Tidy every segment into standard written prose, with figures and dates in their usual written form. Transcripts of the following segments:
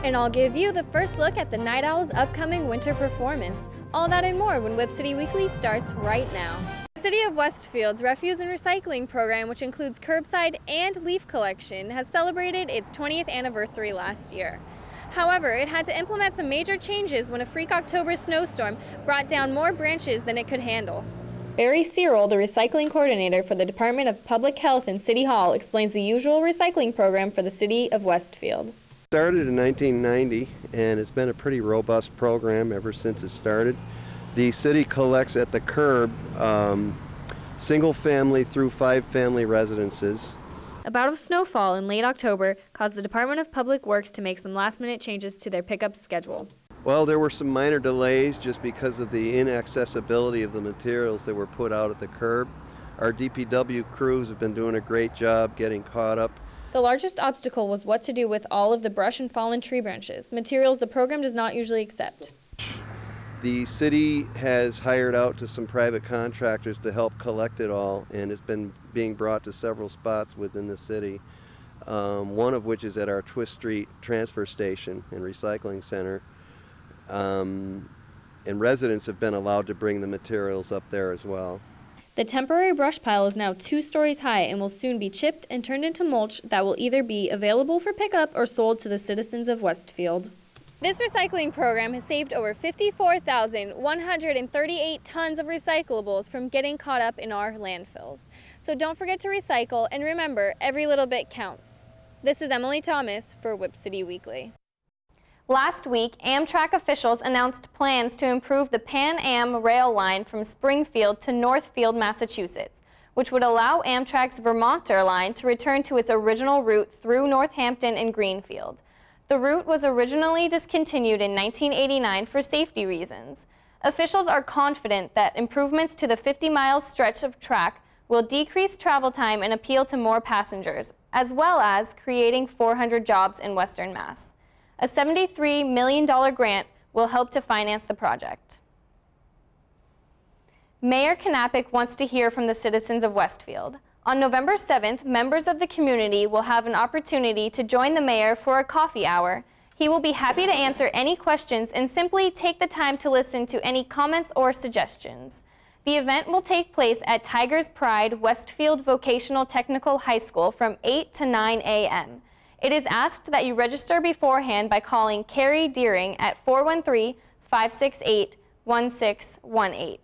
And I'll give you the first look at the Night Owls' upcoming winter performance. All that and more when Whip City Weekly starts right now. The City of Westfield's refuse and recycling program, which includes curbside and leaf collection, has celebrated its 20th anniversary last year. However, it had to implement some major changes when a freak October snowstorm brought down more branches than it could handle. Barry Cyril, the recycling coordinator for the Department of Public Health in City Hall, explains the usual recycling program for the City of Westfield. Started in 1990, and it's been a pretty robust program ever since it started. The city collects at the curb single-family through five-family residences. A bout of snowfall in late October caused the Department of Public Works to make some last-minute changes to their pickup schedule. Well, there were some minor delays just because of the inaccessibility of the materials that were put out at the curb. Our DPW crews have been doing a great job getting caught up. The largest obstacle was what to do with all of the brush and fallen tree branches, materials the program does not usually accept. The city has hired out to some private contractors to help collect it all, and it's been being brought to several spots within the city, one of which is at our Twist Street transfer station and recycling center. And residents have been allowed to bring the materials up there as well. The temporary brush pile is now 2 stories high and will soon be chipped and turned into mulch that will either be available for pickup or sold to the citizens of Westfield. This recycling program has saved over 54,138 tons of recyclables from getting caught up in our landfills. So don't forget to recycle, and remember, every little bit counts. This is Emily Thomas for Whip City Weekly. Last week, Amtrak officials announced plans to improve the Pan Am rail line from Springfield to Northfield, Massachusetts, which would allow Amtrak's Vermonter line to return to its original route through Northampton and Greenfield. The route was originally discontinued in 1989 for safety reasons. Officials are confident that improvements to the 50-mile stretch of track will decrease travel time and appeal to more passengers, as well as creating 400 jobs in Western Mass. A $73 million grant will help to finance the project. Mayor Knappich wants to hear from the citizens of Westfield. On November 7th, members of the community will have an opportunity to join the mayor for a coffee hour. He will be happy to answer any questions and simply take the time to listen to any comments or suggestions. The event will take place at Tigers Pride Westfield Vocational Technical High School from 8 to 9 a.m. It is asked that you register beforehand by calling Carrie Deering at 413-568-1618.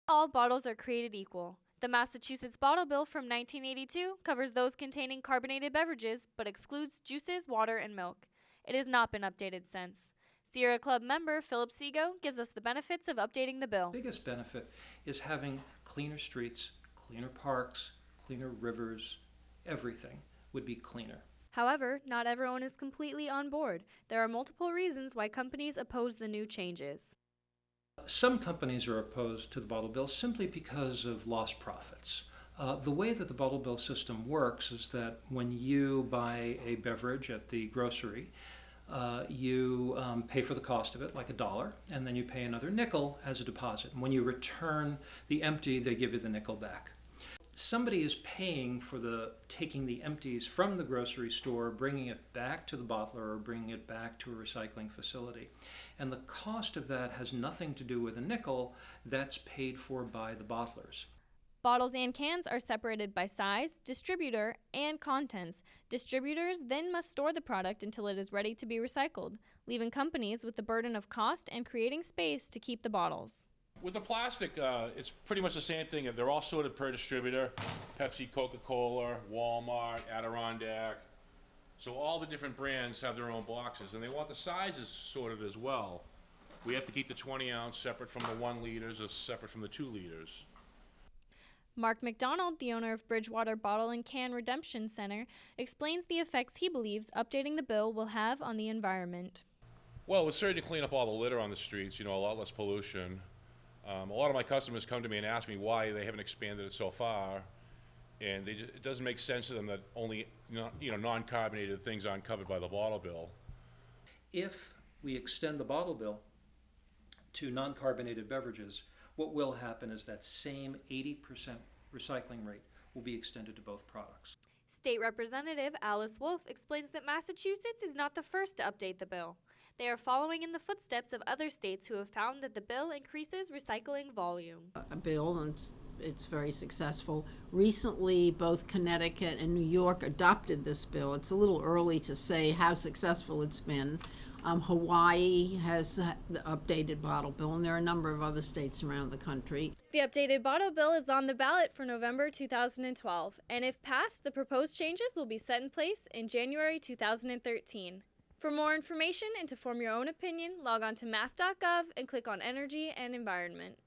All bottles are created equal. The Massachusetts Bottle Bill from 1982 covers those containing carbonated beverages, but excludes juices, water, and milk. It has not been updated since. Sierra Club member Philip Seago gives us the benefits of updating the bill. The biggest benefit is having cleaner streets, cleaner parks, cleaner rivers, everything would be cleaner. However, not everyone is completely on board. There are multiple reasons why companies oppose the new changes. Some companies are opposed to the bottle bill simply because of lost profits. The way that the bottle bill system works is that when you buy a beverage at the grocery, you pay for the cost of it, like $1, and then you pay another nickel as a deposit. And when you return the empty, they give you the nickel back. Somebody is paying for taking the empties from the grocery store, bringing it back to the bottler, or bringing it back to a recycling facility. And the cost of that has nothing to do with a nickel. That's paid for by the bottlers. Bottles and cans are separated by size, distributor, and contents. Distributors then must store the product until it is ready to be recycled, leaving companies with the burden of cost and creating space to keep the bottles. With the plastic, it's pretty much the same thing. They're all sorted per distributor: Pepsi, Coca-Cola, Walmart, Adirondack. So all the different brands have their own boxes, and they want the sizes sorted as well. We have to keep the 20-ounce separate from the 1 liters or separate from the 2 liters. Mark McDonald, the owner of Bridgewater Bottle and Can Redemption Center, explains the effects he believes updating the bill will have on the environment. Well, it's certainly to clean up all the litter on the streets, a lot less pollution. A lot of my customers come to me and ask me why they haven't expanded it so far, and it doesn't make sense to them that only non-carbonated things aren't covered by the bottle bill. If we extend the bottle bill to non-carbonated beverages, what will happen is that same 80% recycling rate will be extended to both products. State Representative Alice Wolf explains that Massachusetts is not the first to update the bill. They are following in the footsteps of other states who have found that the bill increases recycling volume. A bill, and it's very successful. Recently, both Connecticut and New York adopted this bill. It's a little early to say how successful it's been. Hawaii has the updated bottle bill, and there are a number of other states around the country. The updated bottle bill is on the ballot for November 2012, and if passed, the proposed changes will be set in place in January 2013. For more information and to form your own opinion, log on to mass.gov and click on Energy and Environment.